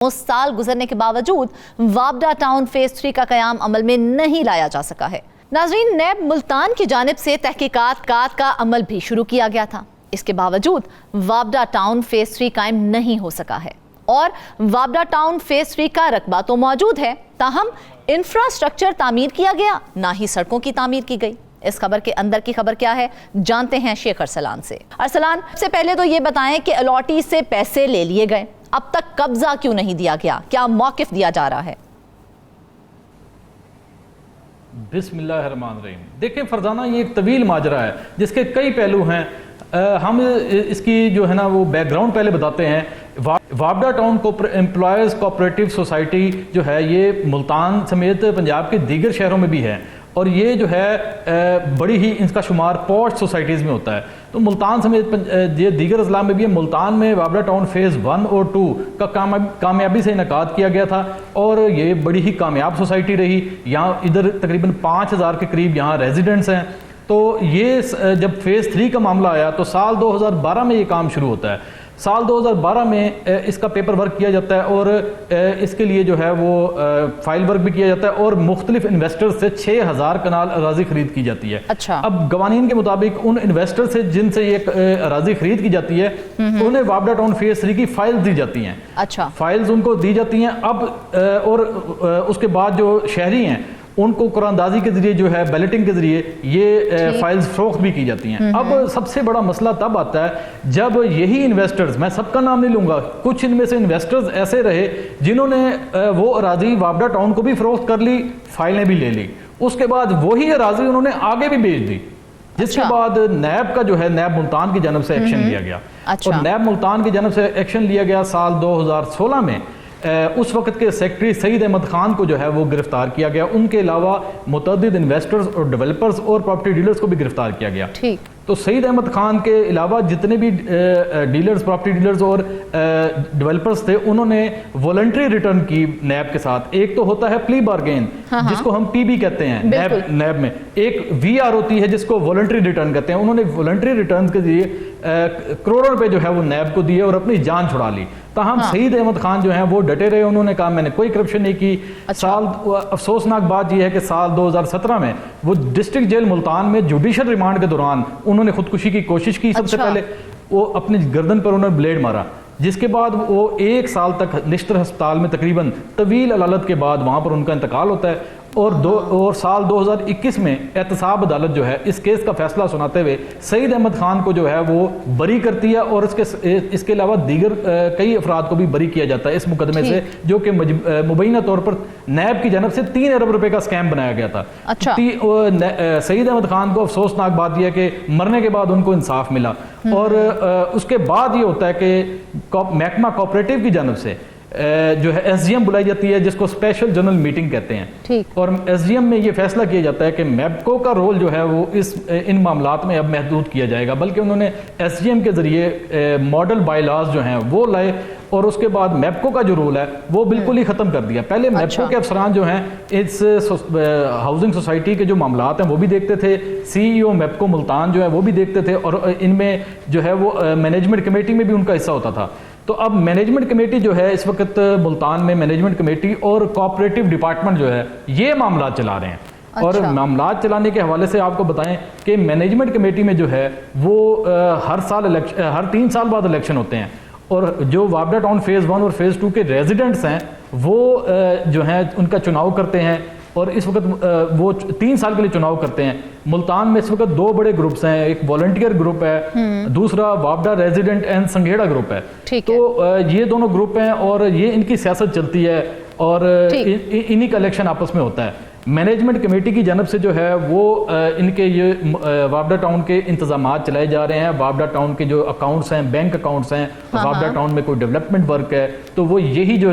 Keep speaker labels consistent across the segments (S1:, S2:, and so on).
S1: साल गुजरने के बावजूद वाबडा टाउन फेज 3 का कयाम अमल में नहीं लाया जा सका है। नाजरीन, नैब मुल्तान की जानिब से तहकीकात का अमल भी शुरू किया गया था। इसके बावजूद वाबडा टाउन फेज 3 कायम नहीं हो सका है और वाबडा टाउन फेज 3 का रकबा तो मौजूद है, ताहम इंफ्रास्ट्रक्चर तामीर किया गया, ना ही सड़कों की तामीर की गई। इस खबर के अंदर की खबर क्या है, जानते हैं शेख अरसलान से। अरसलान, सबसे पहले तो ये बताएं कि अलॉटी से पैसे ले लिए गए, अब तक कब्जा क्यों नहीं दिया गया, क्या मौकिफ दिया जा रहा है?
S2: बिस्मिल्लाहिर्रहमानिर्रहीम। देखें फरजाना, ये एक तवील माजरा है जिसके कई पहलू हैं। हम इसकी जो है ना वो बैकग्राउंड पहले बताते हैं। वाबडा टाउन एम्प्लॉयज़ कोऑपरेटिव सोसाइटी जो है ये मुल्तान समेत पंजाब के दीगर शहरों में भी है और ये जो है बड़ी ही इसका शुमार पॉश सोसाइटीज़ में होता है। तो मुल्तान समेत ये दीगर अजला में भी है। मुल्तान में वाबडा टाउन फेज़ 1 और 2 का कामयाबी से इनकाद किया गया था और ये बड़ी ही कामयाब सोसाइटी रही। यहाँ इधर तकरीबन 5000 के करीब यहाँ रेजिडेंट्स हैं। तो ये जब फेज़ 3 का मामला आया तो साल 2012 में ये काम शुरू होता है। साल 2012 में इसका पेपर वर्क किया जाता है और इसके लिए जो है वो फाइल वर्क भी किया जाता है और मुख्तलिफ इन्वेस्टर्स से 6000 कनाल अराजी खरीद की जाती है।
S1: अच्छा। अब
S2: गवानीन के मुताबिक उन इन्वेस्टर से जिनसे ये अराजी खरीद की जाती है उन्हें वाबडा टाउन फेज 3 की फाइल्स दी जाती हैं।
S1: अच्छा।
S2: फाइल्स उनको दी जाती हैं। अब और उसके बाद जो शहरी हैं उनको कुरानदाजी के जरिए जो है बैलेटिंग के जरिए ये फाइल्स फरोख्त भी की जाती हैं। अब सबसे बड़ा मसला तब आता है जब यही इन्वेस्टर्स, मैं सबका नाम नहीं लूंगा, कुछ इनमें से इन्वेस्टर्स ऐसे रहे जिन्होंने वो अराजी वाबडा टाउन को भी फरोख्त कर ली, फाइलें भी ले ली, उसके बाद वही अराजी उन्होंने आगे भी बेच दी, जिसके बाद नैब का जो है नैब मुल्तान की जानब से एक्शन लिया गया। और नैब मुल्तान की जानब से एक्शन लिया गया साल 2016 में। उस वक्त के सेक्रेटरी सईद अहमद खान को जो है वो गिरफ्तार किया गया। उनके अलावा मुतअद्दिद इन्वेस्टर्स और डेवलपर्स और प्रॉपर्टी डीलर्स को भी गिरफ्तार किया गया।
S1: ठीक।
S2: तो सईद अहमद खान के अलावा जितने भी डीलर्स, प्रॉपर्टी डीलर्स और डेवलपर्स थे, उन्होंने वॉलंटरी रिटर्न की नैब के साथ। एक तो होता है प्ली बार्गेन, जिसको हम पीबी कहते हैं नैब में। एक वीआर होती है जिसको वॉलंटरी रिटर्न कहते हैं। उन्होंने वॉलंटरी रिटर्न के जरिए करोड़ों रुपए जो है वो नैब को दिए और अपनी जान छुड़ा ली। ताहम सईद अहमद खान जो हैं वो डटे रहे, उन्होंने कहा मैंने कोई करप्शन नहीं की। साल अफसोसनाक बात यह है कि साल 2017 में वो डिस्ट्रिक्ट जेल मुल्तान में जुडिशल रिमांड के दौरान उन्होंने खुदकुशी की कोशिश की। सबसे पहले वो अपनी गर्दन पर उन्होंने ब्लेड मारा, जिसके बाद वो 1 साल तक निश्तर अस्पताल में तकरीबन तवील अदालत के बाद वहाँ पर उनका इंतकाल होता है। और साल 2021 में एहतसाब अदालत जो है इस केस का फैसला सुनाते हुए सईद अहमद खान को जो है वो बरी करती है और इसके अलावा दीगर कई अफराद को भी बरी किया जाता है इस मुकदमे से, जो कि मुबैना तौर पर नैब की जानब से 3 अरब रुपए का स्कैम बनाया गया था।
S1: अच्छा।
S2: सईद अहमद खान को अफसोसनाक बात यह है कि मरने के बाद उनको इंसाफ मिला और उसके बाद ये होता है कि महकमा कोऑपरेटिव की जानब से जो है एसडीएम बुलाई जाती है, जिसको स्पेशल जनरल मीटिंग कहते हैं। ठीक। और एसडीएम में ये फैसला किया जाता है कि मैपको का रोल जो है वो इन मामलात में अब महदूद किया जाएगा, बल्कि उन्होंने एसडीएम के जरिए मॉडल बायलॉज जो हैं वो लाए और उसके बाद मैपको का जो रोल है वो बिल्कुल ही खत्म कर दिया। पहले मैपको के अफसरान जो हैं इस हाउसिंग सोसाइटी के जो मामलात हैं वो भी देखते थे, सीईओ मैपको मुल्तान जो है वो भी देखते थे और इनमें जो है वो मैनेजमेंट कमेटी में भी उनका हिस्सा होता था। तो अब मैनेजमेंट कमेटी जो है इस वक्त मुल्तान में मैनेजमेंट कमेटी और कोऑपरेटिव डिपार्टमेंट जो है ये मामला चला रहे हैं। अच्छा। और मामला चलाने के हवाले से आपको बताएं कि मैनेजमेंट कमेटी में जो है वो हर 3 साल बाद इलेक्शन होते हैं और जो वाबडा टाउन फेज़ 1 और फेज़ 2 के रेजिडेंट्स हैं वो जो हैं उनका चुनाव करते हैं और इस वक्त वो 3 साल के लिए चुनाव करते हैं। मुल्तान में इस वक्त 2 बड़े ग्रुप्स हैं, एक वॉलंटियर ग्रुप है, दूसरा वाबडा रेजिडेंट एंड संघेड़ा ग्रुप है। तो ये दोनों ग्रुप हैं और ये इनकी सियासत चलती है और इन्हीं का इलेक्शन आपस में होता है। मैनेजमेंट कमेटी की जानब से जो है वो इनके ये वाबडा टाउन के इंतजामात चलाए जा रहे हैं। वाबडा टाउन के जो अकाउंट्स हैं, बैंक अकाउंट्स हैं, वाबडा टाउन में कोई डेवलपमेंट वर्क है तो वो यही जो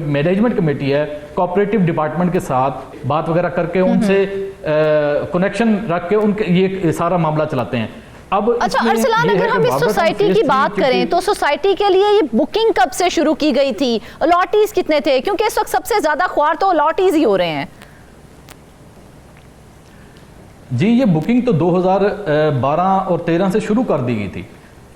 S2: मैनेजमेंट कमेटी है कोऑपरेटिव डिपार्टमेंट के साथ बात वगैरह करके उनसे कनेक्शन रख के उनके ये सारा मामला चलाते हैं। अब
S1: अच्छा अरसलान, अगर हम इस सोसाइटी की बात करें तो सोसाइटी के लिए ये बुकिंग कब से शुरू की गई थी, अलॉटीज कितने थे, क्योंकि इस वक्त सबसे ज्यादा ख्वार तो अलॉटीज ही हो रहे हैं।
S2: जी, ये बुकिंग तो 2012 और 13 से शुरू कर दी गई थी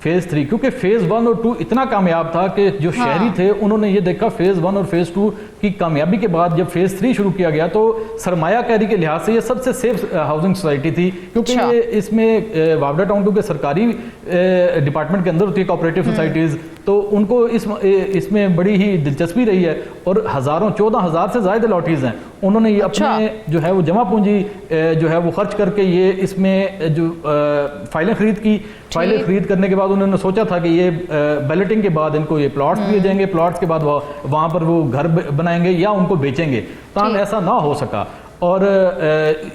S2: फेज़ 3, क्योंकि फेज़ 1 और 2 इतना कामयाब था कि जो शहरी थे उन्होंने ये देखा फेज़ 1 और फेज़ 2 की कामयाबी के बाद जब फेज़ 3 शुरू किया गया तो सरमायाकारी के लिहाज से ये सबसे सेफ हाउसिंग सोसाइटी थी, क्योंकि ये इसमें वावडा टाउन क्योंकि सरकारी डिपार्टमेंट के अंदर होती है कोऑपरेटिव सोसाइटीज़, तो उनको इसमें बड़ी ही दिलचस्पी रही है और 14,000 से ज़्यादा अलॉटीज़ हैं। उन्होंने ये अपने जो है वो जमा पूंजी जो है वो खर्च करके ये इसमें जो फाइलें खरीद की, फाइलें खरीद करने के बाद उन्होंने सोचा था कि ये बैलेटिंग के बाद इनको ये प्लॉट्स दिए जाएंगे, प्लॉट्स के बाद वहाँ पर वो घर बनाएंगे या उनको बेचेंगे, ताहम ऐसा ना हो सका। और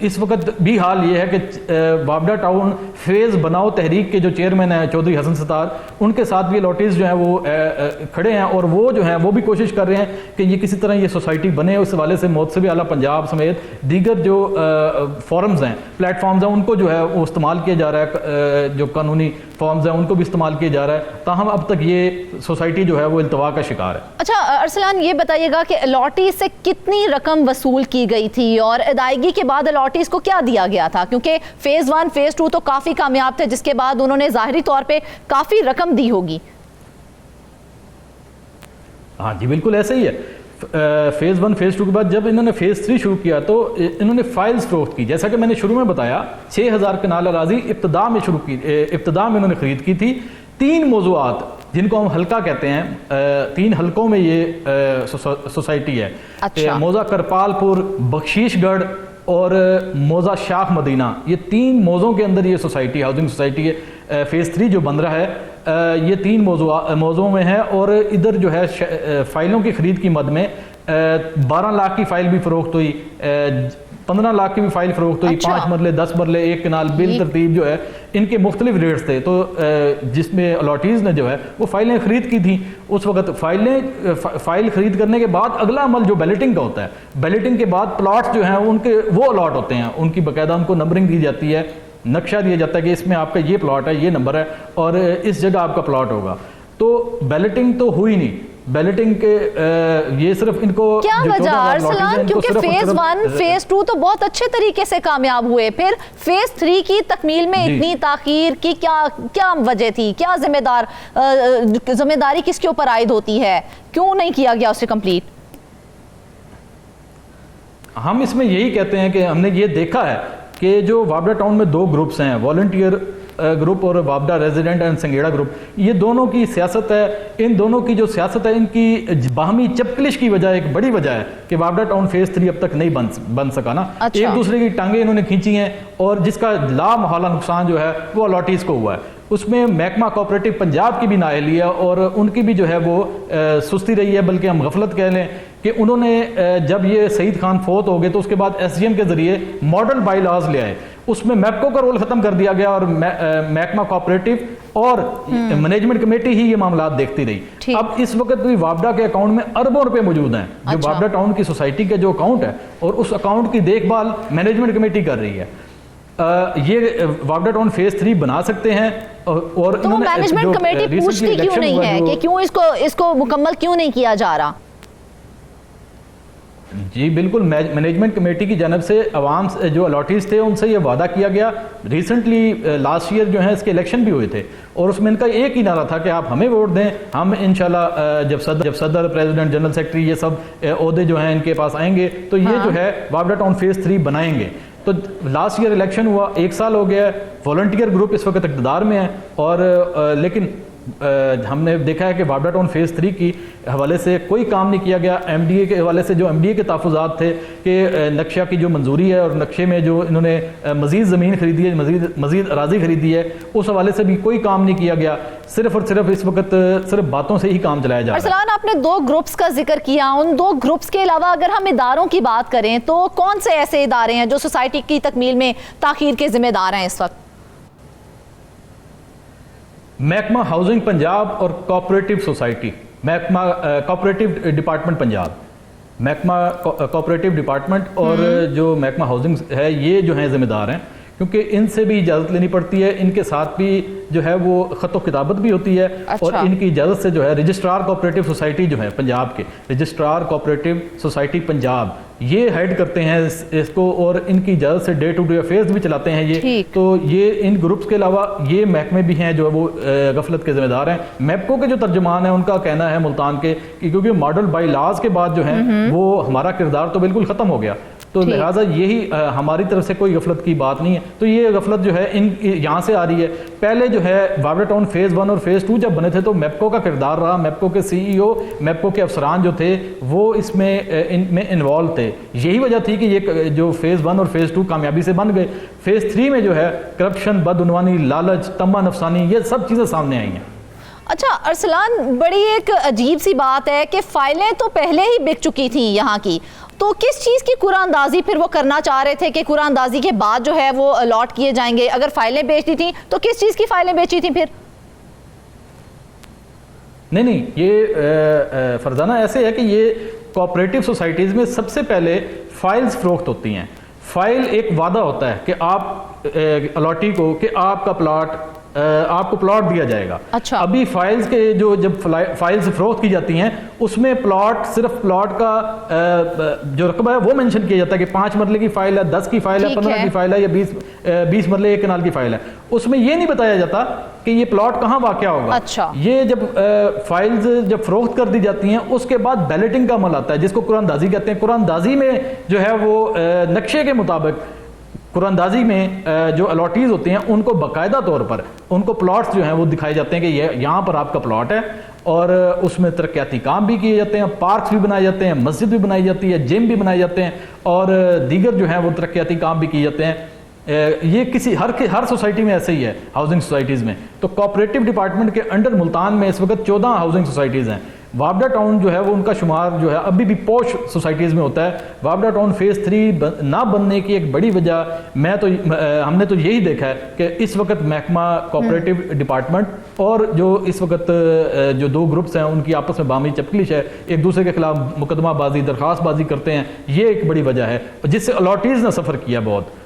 S2: इस वक्त भी हाल ये है कि वावडा टाउन फेज़ बनाओ तहरीक के जो चेयरमैन हैं चौधरी हसन सतार, उनके साथ भी अलॉटीज़ जो हैं वो खड़े हैं और वो जो हैं वो भी कोशिश कर रहे हैं कि ये किसी तरह ये सोसाइटी बने। उस हवाले से मोतसबी आला पंजाब समेत दीगर जो फॉरम्स हैं, प्लेटफॉर्म्स हैं, उनको जो है वो इस्तेमाल किया जा रहा है, जो कानूनी फॉर्म्स हैं उनको भी इस्तेमाल किया जा रहा है, ताहम अब तक ये सोसाइटी जो है वो इल्तवा का शिकार है।
S1: अच्छा अरसलान, ये बताइएगा कि अलॉटी से कितनी रकम वसूल की गई थी और अदायगी के बाद अलॉटीज को क्या दिया गया था, क्योंकि फेज़ 1 फेज़ 2 तो काफ़ी कामयाब थे, जिसके बाद उन्होंने ज़ाहिरी तौर पे काफ़ी रकम दी होगी।
S2: हाँ जी बिल्कुल ऐसे ही है। फेज़ 1 फेज़ 2 के बाद जब इन्होंने फेज़ 3 शुरू किया तो इन्होंने फाइल्स फरोख्त की, जैसा कि मैंने शुरू में बताया 6,000 कनाल अराज़ी इब्तदा में इन्होंने ख़रीद की थी। 3 मौज़ूआत जिनको हम हल्का कहते हैं, 3 हल्कों में ये सोसाइटी है।
S1: अच्छा।
S2: मौज़ा करपालपुर, बख्शीशगढ़ और मौज़ा शाख मदीना, ये 3 मौज़ों के अंदर ये सोसाइटी हाउसिंग सोसाइटी है। फेज़ 3 जो बन रहा है ये 3 मौज़ों में है और इधर जो है फ़ाइलों की ख़रीद की मद में 12 लाख की फ़ाइल भी फ़रोख्त हुई, 15 लाख की भी फाइल फरोख्त हुई। अच्छा। 5 मरले 10 मरले 1 कनाल बिल तरतीब जो है इनके मुख्तलिफ रेट्स थे, तो जिसमें अलॉटीज़ ने जो है वो फाइलें ख़रीद की थी। उस वक्त फाइल ख़रीद करने के बाद अगला अमल जो बैलेटिंग का होता है, बैलेटिंग के बाद प्लॉट्स जो हैं उनके वो अलॉट होते हैं, उनकी बाकायदा उनको नंबरिंग दी जाती है, नक्शा दिया जाता है कि इसमें आपका ये प्लॉट है, ये नंबर है और इस जगह आपका प्लॉट होगा। तो बैलेटिंग तो हुई नहीं, बैलेटिंग के ये सिर्फ इनको
S1: क्या वजह अरसलान, क्योंकि फेज़ 1 फेज़ 2 तो बहुत अच्छे तरीके से कामयाब हुए, फिर फेज़ 3 की तकमील में इतनी ताखीर की क्या वजह थी? क्या जिम्मेदारी किसके ऊपर आयद होती है? क्यों नहीं किया गया उसे कंप्लीट?
S2: हम इसमें यही कहते हैं कि हमने ये देखा है कि जो वावडा टाउन में 2 ग्रुप्स हैं, वॉलंटियर ग्रुप और Vawda resident and Sanghera group, ये दोनों की सियासत है। इन दोनों की जो सियासत है इनकी बाहमी चपकलिश की वजह, एक बड़ी वजह है कि वावडा टाउन फेज़ 3 अब तक नहीं बन सका ना। अच्छा। एक दूसरे की टांगे इन्होंने खींची हैं और जिसका लामहला नुकसान जो है वो अलॉटीज़ को हुआ है। उसमें महकमा कोऑपरेटिव पंजाब की भी नाअहली है और उनकी भी जो है वो सुस्ती रही है, बल्कि हम गफलत कह लें कि उन्होंने जब ये सईद खान फोत हो गए तो उसके बाद SGM के ज़रिए मॉडल बाई लॉज ले आए, उसमें मैपको का रोल ख़त्म कर दिया गया और महकमा कोऑपरेटिव और मैनेजमेंट कमेटी ही ये मामला देखती रही। अब इस वक्त भी वावडा के अकाउंट में अरबों रुपए मौजूद हैं, जो वावडा टाउन की सोसाइटी का जो अकाउंट है और उस अकाउंट की देखभाल मैनेजमेंट कमेटी कर रही है। ये वावडा टाउन फेज़ 3 बना सकते हैं और
S1: तो मैनेजमेंट कमेटी पूछती क्यों नहीं है कि क्यों इसको मुकम्मल क्यों नहीं किया जा रहा?
S2: जी बिल्कुल, मैनेजमेंट कमेटी की जानब से अवाम जो अलॉटीज़ थे उनसे ये वादा किया गया। रिसेंटली लास्ट ईयर जो है इसके इलेक्शन भी हुए थे और उसमें इनका एक ही नारा था कि आप हमें वोट दें, हम इंशाल्लाह जब सदर प्रेसिडेंट जनरल सेक्रेटरी ये सब ओहदे जो हैं इनके पास आएंगे तो ये जो है वावडा टाउन फेज़ 3 बनाएंगे। तो लास्ट ईयर इलेक्शन हुआ, 1 साल हो गया है, वॉलंटियर ग्रुप इस वक्त इक़्तिदार में है और लेकिन हमने देखा है कि वावडा टाउन फेज़ 3 की हवाले से कोई काम नहीं किया गया। MDA के हवाले से जो MDA के तहफ़्फ़ुज़ात थे कि नक्शा की जो मंजूरी है और नक्शे में जो इन्होंने मज़ीद ज़मीन खरीदी है, मज़ीद अराज़ी खरीदी है, उस हवाले से भी कोई काम नहीं किया गया। सिर्फ और सिर्फ इस वक्त सिर्फ बातों से ही काम चलाया जा रहा है।
S1: अरसलान, आपने 2 ग्रुप्स का जिक्र किया, उन 2 ग्रुप्स के अलावा अगर हम इदारों की बात करें तो कौन से ऐसे इदारे हैं जो सोसाइटी की तकमील में ताख़ीर के जिम्मेदार हैं इस वक्त?
S2: महकमा हाउसिंग पंजाब और कोऑपरेटिव सोसाइटी, महकमा कोऑपरेटिव डिपार्टमेंट पंजाब, महकमा कोऑपरेटिव डिपार्टमेंट और जो महकमा हाउसिंग है ये जो हैं ज़िम्मेदार हैं, کیونکہ ان سے بھی اجازت لینی پڑتی ہے, ان کے ساتھ بھی جو ہے وہ خط و کتابت بھی ہوتی ہے, اور ان کی اجازت سے جو ہے رجسٹرار کوآپریٹو سوسائٹی جو ہے پنجاب کے, رجسٹرار کوآپریٹو سوسائٹی پنجاب, یہ ہیڈ کرتے ہیں اس کو, اور ان کی اجازت سے ڈے ٹو ڈے افیئرز بھی چلاتے ہیں یہ. تو یہ ان گروپس کے علاوہ یہ محکمے بھی ہیں جو وہ غفلت کے ذمہ دار ہیں. میپکو کے جو ترجمان ہیں ان کا کہنا ہے ملتان کے کہ کیونکہ ماڈل بائی لاز کے بعد جو ہیں وہ ہمارا کردار تو بالکل ختم ہو گیا, تو لہٰذا یہی ہماری طرف سے کوئی غفلت کی بات نہیں ہے. تو یہ غفلت جو ہے ان یہاں سے آ رہی ہے. پہلے جو ہے بابڑا ٹاؤن فیز 1 اور فیز 2 جب بنے تھے تو میپکو کا کردار رہا, میپکو کے سی ای او, میپکو کے افسران جو تھے وہ اس میں انوالو تھے. یہی وجہ تھی کہ یہ جو فیز 1 اور فیز 2 کامیابی سے بن گئے. فیز 3 میں جو ہے کرپشن, بدعنوانی, لالچ, طمع نفسانی, یہ سب چیزیں سامنے آئی ہیں.
S1: اچھا ارسلان, بڑی ایک عجیب سی بات ہے کہ فائلیں تو پہلے ہی بک چکی تھیں یہاں کی, تو کس چیز کی قرعہ اندازی پھر وہ کرنا چاہ رہے تھے کہ قرعہ اندازی کے بعد جو ہے وہ الاٹ کیے جائیں گے؟ اگر فائلیں بیچ دی تھیں تو کس چیز کی فائلیں بیچی تھیں پھر؟
S2: نہیں, یہ فرزانہ ایسے ہے کہ یہ کوآپریٹو سوسائٹیز میں سب سے پہلے فائلز فروخت ہوتی ہیں. فائل ایک وعدہ ہوتا ہے کہ آپ الاٹی کو کہ آپ کا پلاٹ آپ کو پلاٹ دیا جائے گا.
S1: اچھا.
S2: ابھی فائلز کے جو جب فائلز فروخت کی جاتی ہیں اس میں پلاٹ صرف پلاٹ کا جو رقبہ ہے وہ منشن کیا جاتا ہے کہ 5 مرلے کی فائل ہے, 10 کی فائل ہے, 15 کی فائل ہے, یا 20 مرلے 1 کنال کی فائل ہے. اس میں یہ نہیں بتایا جاتا کہ یہ پلاٹ کہاں واقع ہوگا.
S1: اچھا. یہ
S2: جب فائلز جب فروخت کر دی جاتی ہیں اس کے بعد بیلٹنگ کا عمل آتا ہے جس کو قرعہ اندازی کہتے ہیں. قرعہ اندازی میں جو ہے وہ نقشے کے مطابق قرعہ اندازی میں جو الاٹیز ہوتے ہیں ان کو باقاعدہ طور پر ان کو پلاٹس جو ہیں وہ دکھائے جاتے ہیں کہ یہ یہاں پر آپ کا پلاٹ ہے, اور اس میں ترقیاتی کام بھی کیے جاتے ہیں, پارکس بھی بنائے جاتے ہیں, مسجد بھی بنائی جاتی ہے, جم بھی بنائے جاتے ہیں, اور دیگر جو ہیں وہ ترقیاتی کام بھی کیے جاتے ہیں. یہ کسی ہر سوسائٹی میں ایسے ہی ہے, ہاؤسنگ سوسائٹیز میں. تو کوآپریٹو ڈپارٹمنٹ کے انڈر ملتان میں اس وقت 14 ہاؤسنگ سوسائٹیز ہیں. وابڈا ٹاؤن جو ہے وہ ان کا شمار جو ہے ابھی بھی پوش سوسائٹیز میں ہوتا ہے. وابڈا ٹاؤن فیز 3 نہ بننے کی ایک بڑی وجہ ہم نے تو یہی دیکھا ہے کہ اس وقت محکمہ کوآپریٹو ڈپارٹمنٹ اور جو اس وقت جو 2 گروپس ہیں ان کی آپس میں باہمی چپکلش ہے, ایک دوسرے کے خلاف مقدمہ بازی, درخواست بازی کرتے ہیں. یہ ایک بڑی وجہ ہے جس سے الاٹیز نے سفر کیا بہت.